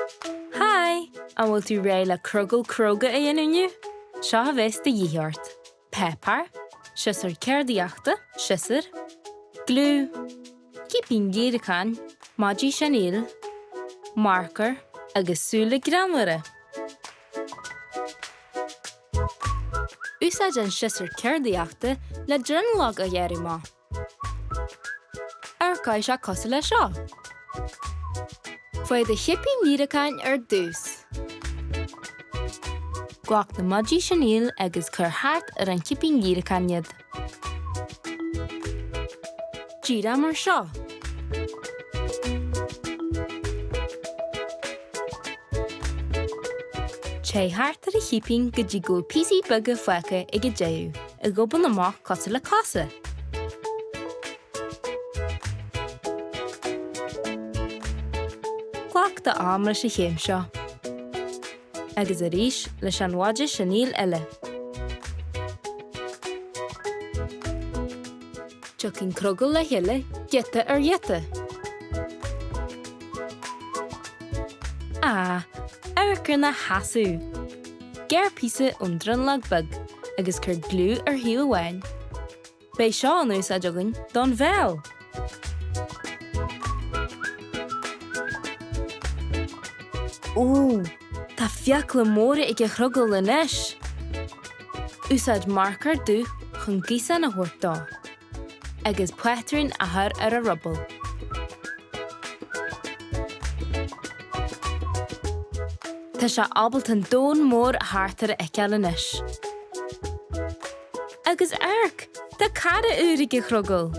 Hi, an bhfuil tú réile Crogall Cróga é inniu? Seo a bheits de dhíthart. Pepper, siosar ceardaíochta, siosar, glue, cipín díreacán, maidí chanel, marker agus súla gramara. Úsáid an siosar ceardaíochta le dronlog a dhéirí má. Arcáid se cosa le seo. Fuaid a chipín díreacán dús. Ghlach na maidí chanel agus cur thart ar an cipín díreacán iad. Díra mar seo. Sé thart ar a chipín go dtí go písaí buga foicha ag a déú, a gcobann amach cosa le casa. Ghlach de am leis a chéim seo. Agus a rís leis an maidí chanel eile. Tuigh Crogall le heile, giota ar giota. Arcar na hasú. Geir písa ón dronlog bug, agus cur glue ar hiú amháin. Bé seo an ús a jogann don bhell. Tá fiach le móra ag a Crogall leis. Úsáid marcar dú chun gísa na thuirtá, agus poitrín athair ar a rubbal. Tá sé abaltan dón mór a thart ar a eiceal leis. Agus arc, tá cara úraigh a Crogall.